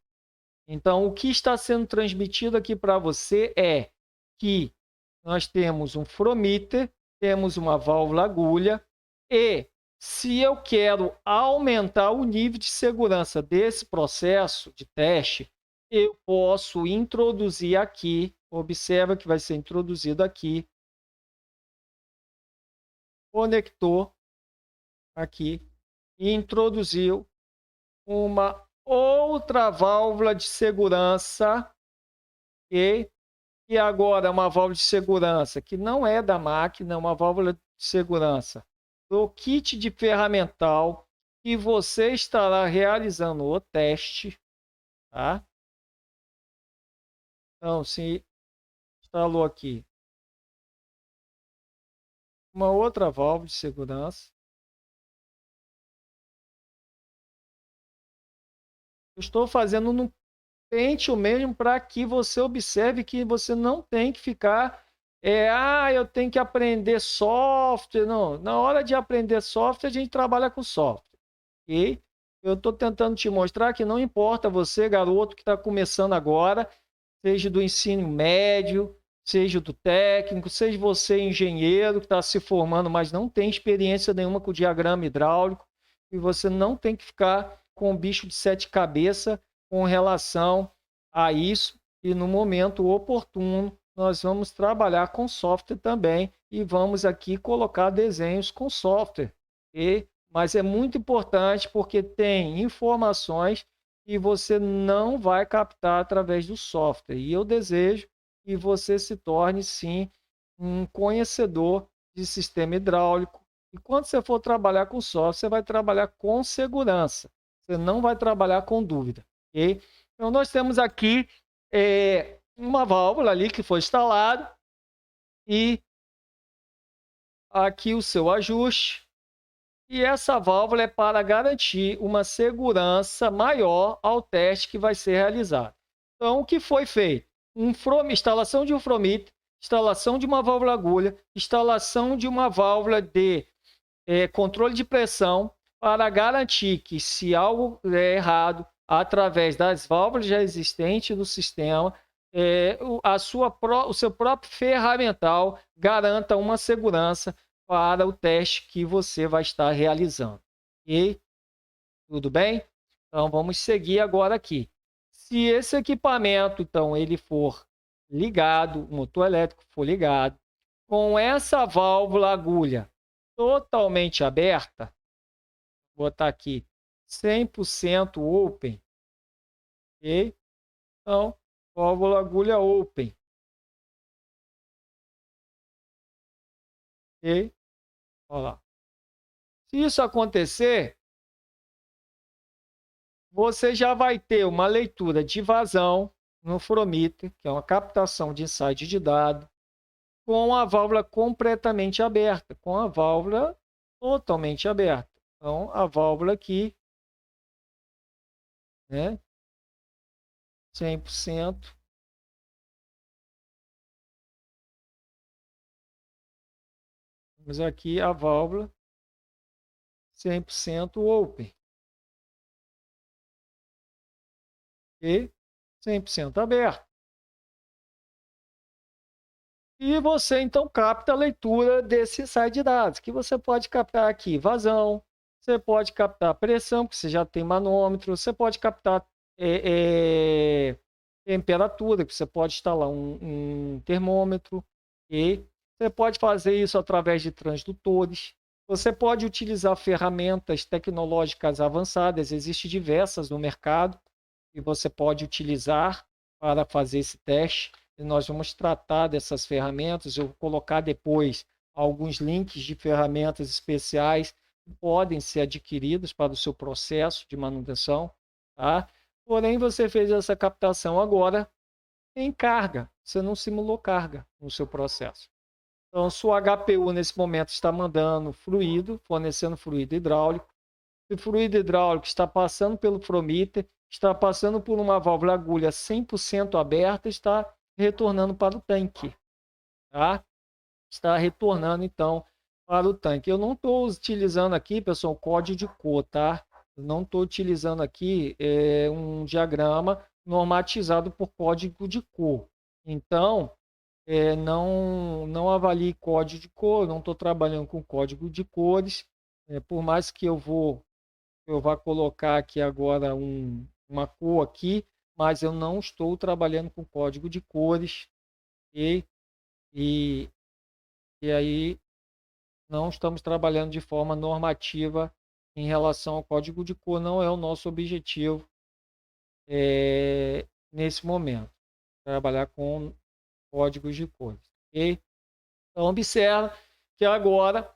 Então, o que está sendo transmitido aqui para você é que nós temos um flow meter, temos uma válvula agulha e se eu quero aumentar o nível de segurança desse processo de teste, eu posso introduzir aqui, observa que vai ser introduzido aqui, conector aqui, e introduziu uma outra válvula de segurança, e agora uma válvula de segurança que não é da máquina, é uma válvula de segurança do kit de ferramental que você estará realizando o teste, tá? Então, se instalou aqui uma outra válvula de segurança. Eu estou fazendo no Pentium mesmo para que você observe que você não tem que ficar eu tenho que aprender software. Não, na hora de aprender software, a gente trabalha com software. E eu estou tentando te mostrar que não importa você, garoto, que está começando agora, seja do ensino médio, seja do técnico, seja você engenheiro que está se formando, mas não tem experiência nenhuma com diagrama hidráulico, e você não tem que ficar com um bicho de sete cabeças com relação a isso e no momento oportuno nós vamos trabalhar com software também e vamos aqui colocar desenhos com software. Mas é muito importante porque tem informações que você não vai captar através do software. E eu desejo que você se torne, sim, um conhecedor de sistema hidráulico. E quando você for trabalhar com software, você vai trabalhar com segurança. Você não vai trabalhar com dúvida. Okay? Então, nós temos aqui uma válvula ali que foi instalada e aqui o seu ajuste. E essa válvula é para garantir uma segurança maior ao teste que vai ser realizado. Então, o que foi feito? Instalação de um fromíter, instalação de uma válvula agulha, instalação de uma válvula de controle de pressão para garantir que, se algo é errado, através das válvulas já existentes do sistema, o seu próprio ferramental garanta uma segurança para o teste que você vai estar realizando. E tudo bem? Então vamos seguir agora aqui. Se esse equipamento, então, ele for ligado, o motor elétrico for ligado, com essa válvula agulha totalmente aberta, vou botar aqui 100% open, ok? Então, válvula agulha open. Ok? Olha lá. Se isso acontecer, você já vai ter uma leitura de vazão no fromíter, que é uma captação de insight de dado, com a válvula completamente aberta, com a válvula totalmente aberta. Então, a válvula aqui, né, 100%. Temos aqui a válvula 100% open. E 100% aberto. E você, então, capta a leitura desse insight de dados, que você pode captar aqui vazão, você pode captar pressão, que você já tem manômetro, você pode captar temperatura, que você pode instalar um termômetro, e você pode fazer isso através de transdutores. Você pode utilizar ferramentas tecnológicas avançadas, existem diversas no mercado, e você pode utilizar para fazer esse teste. E nós vamos tratar dessas ferramentas. Eu vou colocar depois alguns links de ferramentas especiais que podem ser adquiridos para o seu processo de manutenção. Tá? Porém, você fez essa captação agora em carga. Você não simulou carga no seu processo. Então, sua HPU nesse momento está mandando fluido, fornecendo fluido hidráulico. O fluido hidráulico está passando pelo fromíter, está passando por uma válvula agulha 100% aberta, está retornando para o tanque. Tá? Está retornando, então, para o tanque. Eu não estou utilizando aqui, pessoal, código de cor, tá? Eu não estou utilizando aqui um diagrama normatizado por código de cor. Então, não avalie código de cor, não estou trabalhando com código de cores. Por mais que eu vá colocar aqui agora uma cor aqui, mas eu não estou trabalhando com código de cores e aí não estamos trabalhando de forma normativa em relação ao código de cor, não é o nosso objetivo nesse momento, trabalhar com códigos de cores. Okay? Então, observa que agora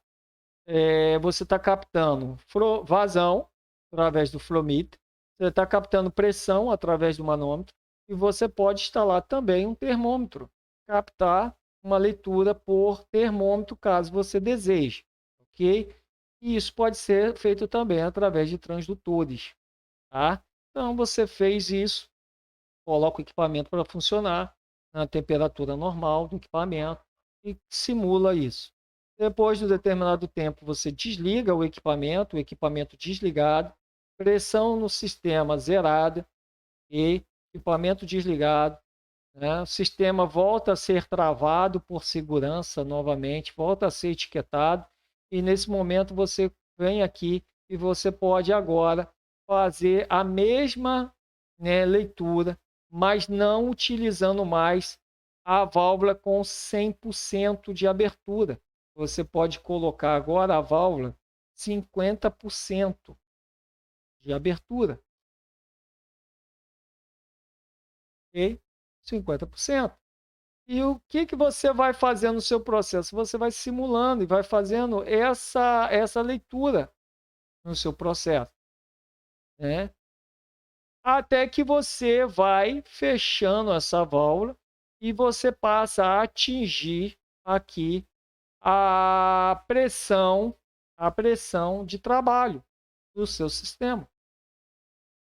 você está captando vazão através do flowmeter, você está captando pressão através do manômetro e você pode instalar também um termômetro, captar uma leitura por termômetro caso você deseje, ok? E isso pode ser feito também através de transdutores, tá? Então você fez isso, coloca o equipamento para funcionar na temperatura normal do equipamento e simula isso. Depois de um determinado tempo, você desliga o equipamento desligado, pressão no sistema zerada e equipamento desligado. Né? O sistema volta a ser travado por segurança novamente, volta a ser etiquetado e nesse momento você vem aqui e você pode agora fazer a mesma leitura mas não utilizando mais a válvula com 100% de abertura. Você pode colocar agora a válvula 50% de abertura. Ok? 50%. E o que você vai fazer no seu processo? Você vai simulando e vai fazendo essa leitura no seu processo, né? Até que você vai fechando essa válvula e você passa a atingir aqui a pressão de trabalho do seu sistema.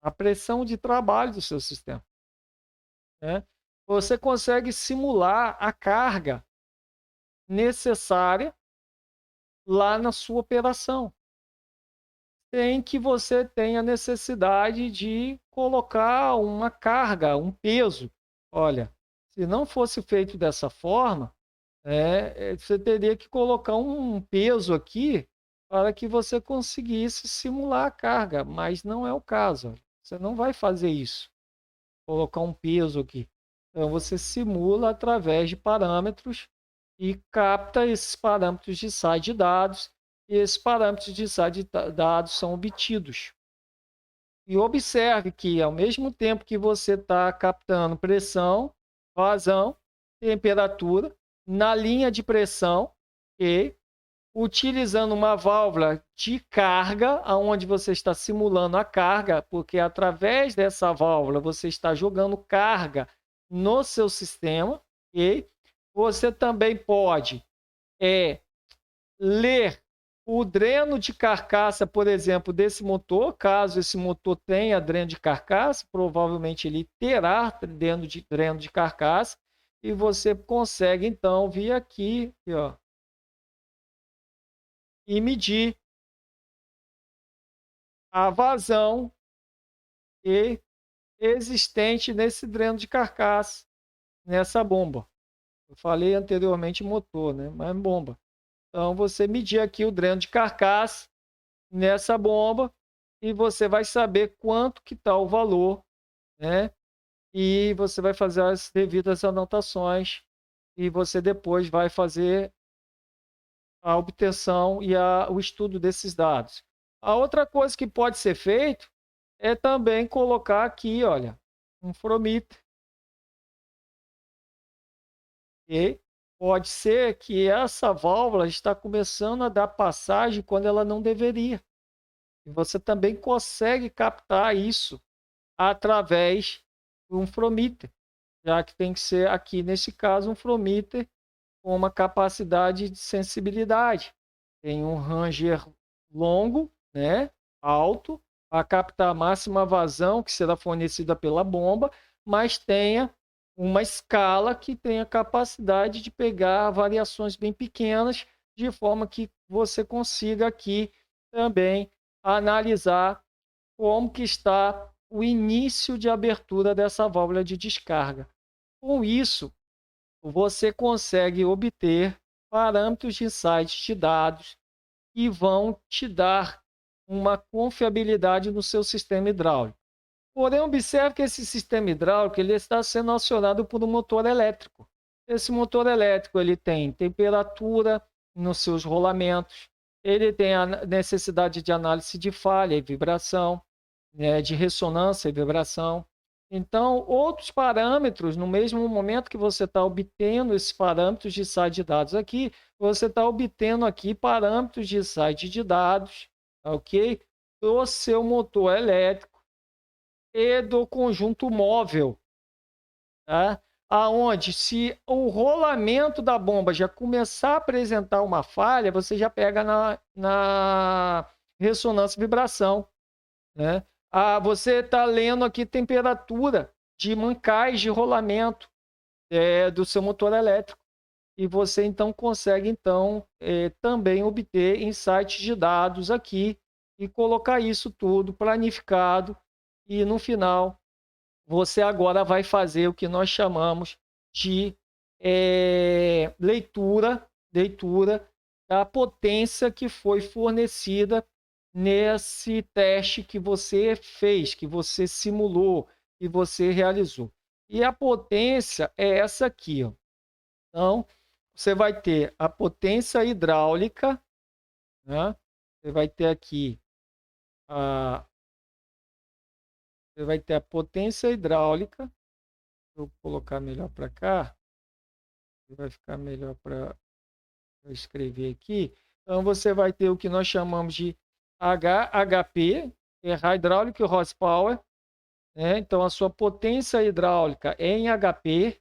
A pressão de trabalho do seu sistema, né? Você consegue simular a carga necessária lá na sua operação, sem que você tenha necessidade de colocar uma carga, um peso. Olha, se não fosse feito dessa forma, você teria que colocar um peso aqui para que você conseguisse simular a carga, mas não é o caso. Você não vai fazer isso, colocar um peso aqui. Então, você simula através de parâmetros e capta esses parâmetros de SAI de dados, e esses parâmetros de SAI de dados são obtidos. E observe que, ao mesmo tempo que você está captando pressão, vazão, temperatura, na linha de pressão, e utilizando uma válvula de carga, onde você está simulando a carga, porque através dessa válvula você está jogando carga no seu sistema, e você também pode ler o dreno de carcaça, por exemplo, desse motor. Caso esse motor tenha dreno de carcaça, provavelmente ele terá dreno de carcaça, e você consegue então vir aqui, ó, e medir a vazão existente nesse dreno de carcaça, nessa bomba. Eu falei anteriormente motor, né? Mas bomba. Então, você medir aqui o dreno de carcaça nessa bomba e você vai saber quanto que está o valor, né? E você vai fazer as devidas anotações e você depois vai fazer a obtenção e o estudo desses dados. A outra coisa que pode ser feito é também colocar aqui, olha, um Frometer. E pode ser que essa válvula está começando a dar passagem quando ela não deveria. E você também consegue captar isso através de um Frometer, já que tem que ser aqui, nesse caso, um Frometer com uma capacidade de sensibilidade. Tem um ranger longo, né, alto, para captar a máxima vazão que será fornecida pela bomba, mas tenha uma escala que tenha capacidade de pegar variações bem pequenas, de forma que você consiga aqui também analisar como que está o início de abertura dessa válvula de descarga. Com isso, você consegue obter parâmetros de insights de dados que vão te dar uma confiabilidade no seu sistema hidráulico. Porém, observe que esse sistema hidráulico ele está sendo acionado por um motor elétrico. Esse motor elétrico ele tem temperatura nos seus rolamentos, ele tem a necessidade de análise de falha e vibração, né, de ressonância e vibração. Então, outros parâmetros, no mesmo momento que você está obtendo esses parâmetros de SAI de dados aqui, você está obtendo aqui parâmetros de SAI de dados, ok? Do seu motor elétrico e do conjunto móvel, tá? Aonde, se o rolamento da bomba já começar a apresentar uma falha, você já pega na ressonância e vibração, né? Você está lendo aqui temperatura de mancais de rolamento do seu motor elétrico. E você então consegue também obter insights de dados aqui e colocar isso tudo planificado. E no final, você agora vai fazer o que nós chamamos de leitura da potência que foi fornecida nesse teste que você fez, que você simulou, que você realizou. E a potência é essa aqui, ó. Então, você vai ter a potência hidráulica, né? Você vai ter aqui a, você vai ter a potência hidráulica. Vou colocar melhor para cá, vai ficar melhor para escrever aqui. Então, você vai ter o que nós chamamos de HHP, que é Hydraulic Horsepower, né? Então, a sua potência hidráulica é em HP,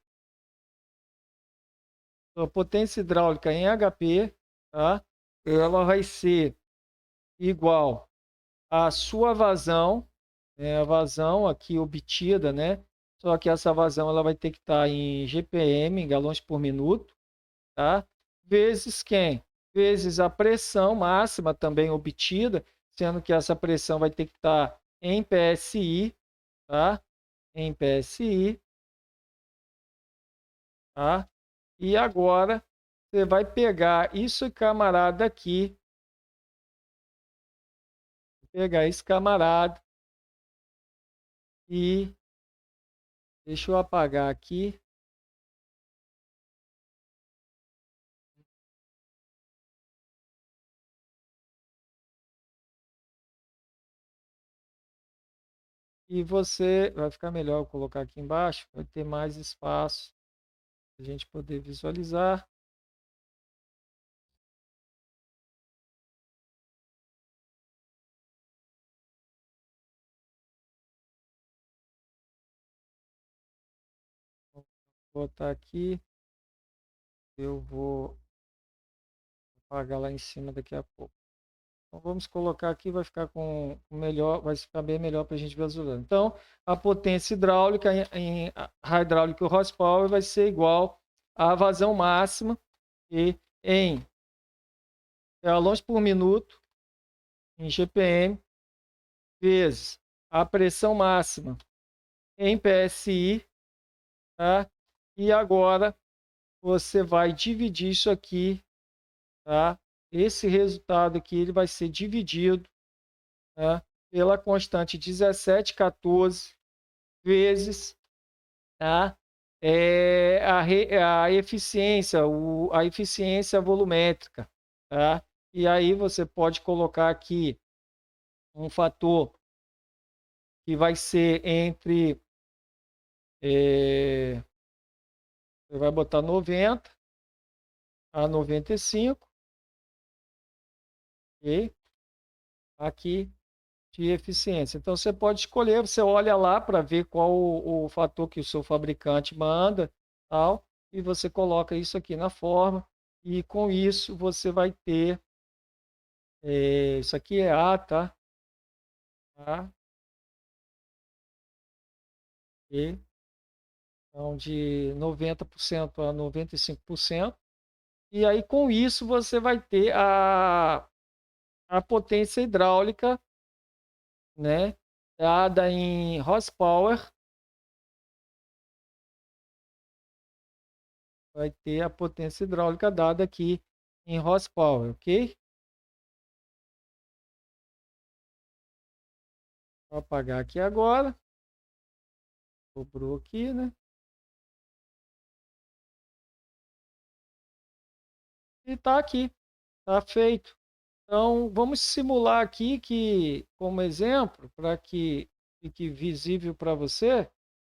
a potência hidráulica em HP, tá? Ela vai ser igual à sua vazão, a vazão aqui obtida, né? Só que essa vazão ela vai ter que estar em GPM, em galões por minuto, tá? Vezes quem? Vezes a pressão máxima também obtida, sendo que essa pressão vai ter que estar em PSI, tá? Em PSI, tá? E agora você vai pegar isso, camarada, aqui, pegar esse camarada e deixa eu apagar aqui. E você vai ficar melhor eu colocar aqui embaixo, vai ter mais espaço para a gente poder visualizar. Vou botar aqui, eu vou apagar lá em cima daqui a pouco. Então, vamos colocar aqui, vai ficar com melhor, vai ficar bem melhor para a gente visualizar. Então, a potência hidráulica em hydraulic horsepower vai ser igual à vazão máxima e em galões por minuto em GPM vezes a pressão máxima em PSI, tá? E agora você vai dividir isso aqui, tá? Esse resultado aqui ele vai ser dividido, tá? Pela constante 1714 vezes, tá? A eficiência, a eficiência volumétrica, tá? E aí você pode colocar aqui um fator que vai ser entre, você vai botar 90 a 95, ok? Aqui de eficiência. Então você pode escolher, você olha lá para ver qual o fator que o seu fabricante manda, tal, e você coloca isso aqui na forma, e com isso você vai ter, isso aqui é A, tá? Tá? E, então, de 90% a 95%. E aí, com isso, você vai ter a potência hidráulica, né? Dada em horsepower, vai ter a potência hidráulica dada aqui em horsepower, ok? Vou apagar aqui agora. Sobrou aqui, né? E tá aqui, tá feito. Então, vamos simular aqui que, como exemplo, para que fique visível para você,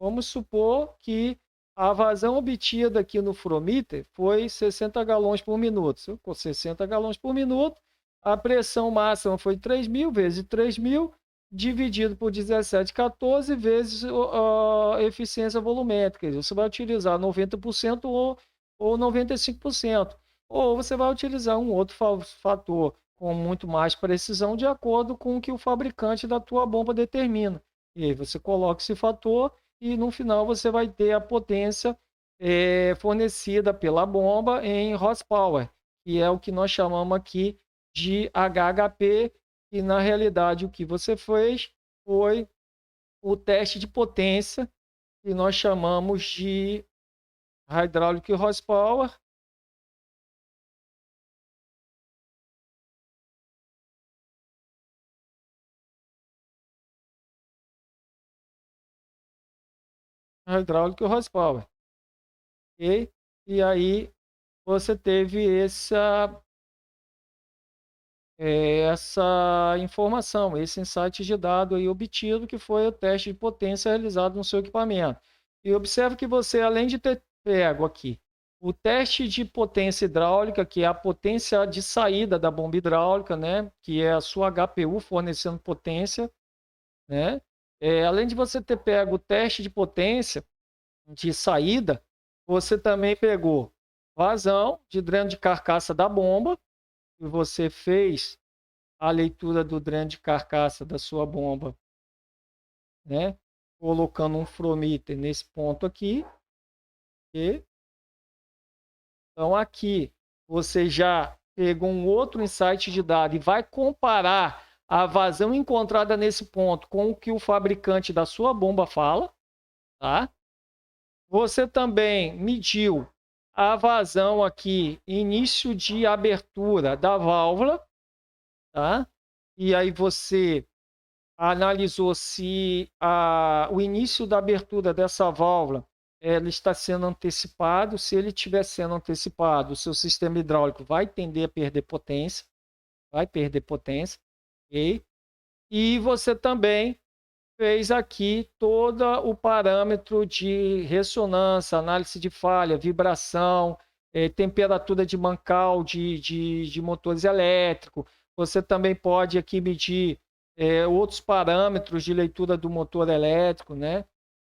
vamos supor que a vazão obtida aqui no Frometer foi 60 galões por minuto. Com 60 galões por minuto, a pressão máxima foi 3.000 vezes 3.000, dividido por 1714 vezes a eficiência volumétrica. Você vai utilizar 90% ou 95%. Ou você vai utilizar um outro fator com muito mais precisão, de acordo com o que o fabricante da tua bomba determina. E aí você coloca esse fator e no final você vai ter a potência fornecida pela bomba em horsepower, que é o que nós chamamos aqui de HHP, e na realidade o que você fez foi o teste de potência, que nós chamamos de hydraulic horsepower. hidráulica e horsepower. Ok? E aí você teve essa informação, esse insight de dado aí obtido, que foi o teste de potência realizado no seu equipamento. E observe que você, além de ter pego aqui o teste de potência hidráulica, que é a potência de saída da bomba hidráulica, né, que é a sua HPU fornecendo potência, né? Além de você ter pego o teste de potência de saída, você também pegou vazão de dreno de carcaça da bomba, e você fez a leitura do dreno de carcaça da sua bomba, né? Colocando um flowmeter nesse ponto aqui. E então aqui você já pegou um outro insight de dado e vai comparar a vazão encontrada nesse ponto com o que o fabricante da sua bomba fala, tá? Você também mediu a vazão aqui, início de abertura da válvula, tá? E aí você analisou se o início da abertura dessa válvula ela está sendo antecipado. Se ele estiver sendo antecipado, o seu sistema hidráulico vai tender a perder potência, ok? E você também fez aqui todo o parâmetro de ressonância, análise de falha, vibração, temperatura de mancal de motores elétricos. Você também pode aqui medir outros parâmetros de leitura do motor elétrico, né?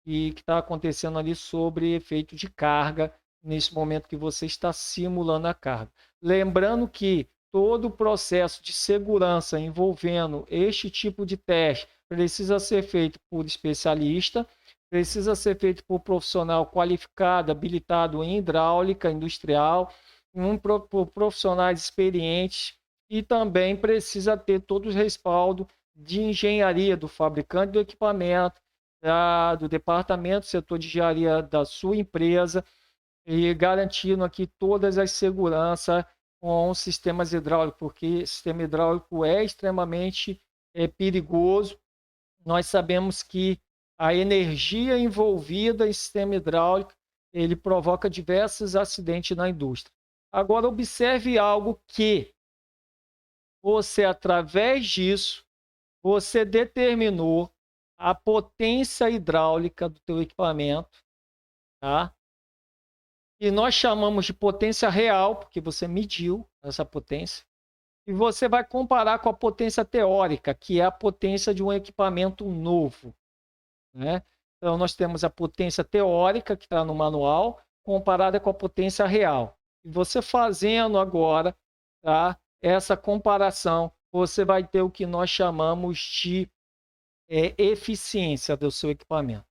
E que está acontecendo ali sobre efeito de carga nesse momento que você está simulando a carga. Lembrando que todo o processo de segurança envolvendo este tipo de teste precisa ser feito por especialista, precisa ser feito por profissional qualificado, habilitado em hidráulica industrial, por profissionais experientes, e também precisa ter todo o respaldo de engenharia do fabricante do equipamento, do departamento, setor de engenharia da sua empresa, e garantindo aqui todas as seguranças com sistemas hidráulicos, porque sistema hidráulico é extremamente perigoso. Nós sabemos que a energia envolvida em sistema hidráulico ele provoca diversos acidentes na indústria. Agora, observe algo que você, através disso, você determinou a potência hidráulica do teu equipamento, tá? E nós chamamos de potência real, porque você mediu essa potência. E você vai comparar com a potência teórica, que é a potência de um equipamento novo, né? Então, nós temos a potência teórica, que está no manual, comparada com a potência real. E você fazendo agora, tá, essa comparação, você vai ter o que nós chamamos de eficiência do seu equipamento.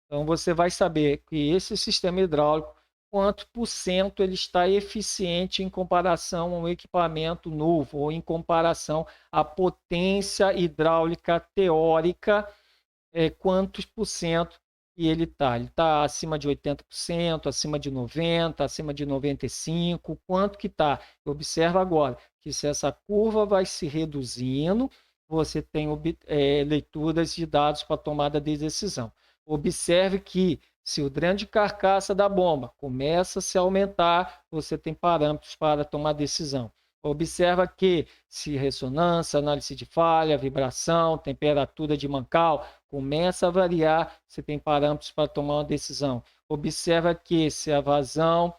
Então, você vai saber que esse sistema hidráulico, quanto por cento ele está eficiente em comparação a um equipamento novo, ou em comparação à potência hidráulica teórica, quantos por cento que ele está. Ele está acima de 80%, acima de 90%, acima de 95%, quanto que está? Observa agora que se essa curva vai se reduzindo, você tem leituras de dados para tomada de decisão. Observe que se o dreno de carcaça da bomba começa a se aumentar, você tem parâmetros para tomar decisão. Observa que se ressonância, análise de falha, vibração, temperatura de mancal começa a variar, você tem parâmetros para tomar uma decisão. Observa que se a vazão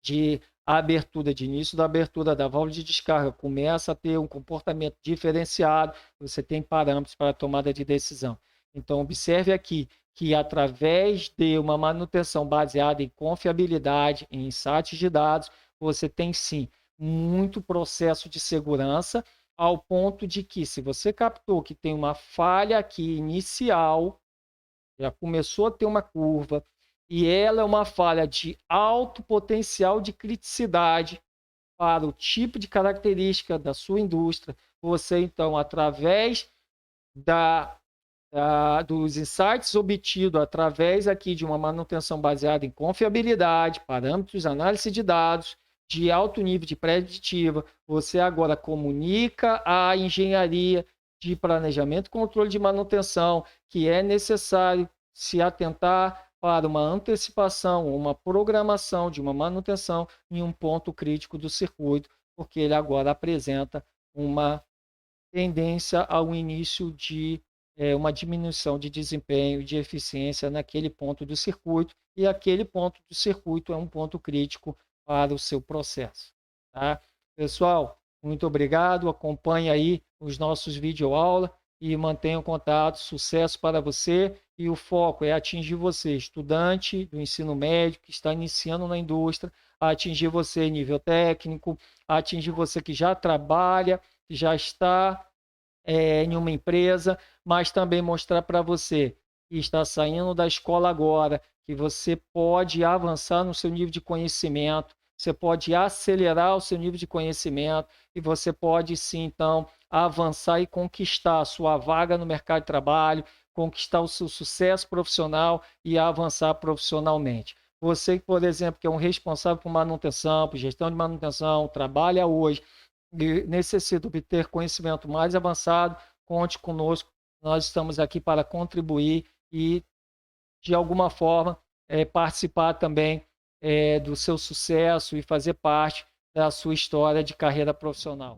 de abertura, de início da abertura da válvula de descarga começa a ter um comportamento diferenciado, você tem parâmetros para tomada de decisão. Então, observe aqui que através de uma manutenção baseada em confiabilidade, em insights de dados, você tem sim muito processo de segurança, ao ponto de que, se você captou que tem uma falha aqui inicial, já começou a ter uma curva, e ela é uma falha de alto potencial de criticidade para o tipo de característica da sua indústria, você, então, através dos insights obtidos através aqui de uma manutenção baseada em confiabilidade, parâmetros, análise de dados, de alto nível de preditiva, você agora comunica a engenharia de planejamento e controle de manutenção que é necessário se atentar para uma antecipação, uma programação de uma manutenção em um ponto crítico do circuito, porque ele agora apresenta uma tendência ao início de uma diminuição de desempenho e de eficiência naquele ponto do circuito, e aquele ponto do circuito é um ponto crítico para o seu processo. Tá? Pessoal, muito obrigado, acompanhe aí os nossos videoaulas e mantenha o contato, sucesso para você, e o foco é atingir você, estudante do ensino médio, que está iniciando na indústria, a atingir você nível técnico, a atingir você que já trabalha, que já está em uma empresa, mas também mostrar para você que está saindo da escola agora, que você pode avançar no seu nível de conhecimento, você pode acelerar o seu nível de conhecimento e você pode sim, então, avançar e conquistar a sua vaga no mercado de trabalho, conquistar o seu sucesso profissional e avançar profissionalmente. Você, por exemplo, que é um responsável por manutenção, por gestão de manutenção, trabalha hoje, necessita obter conhecimento mais avançado, conte conosco. Nós estamos aqui para contribuir e, de alguma forma, participar também do seu sucesso e fazer parte da sua história de carreira profissional.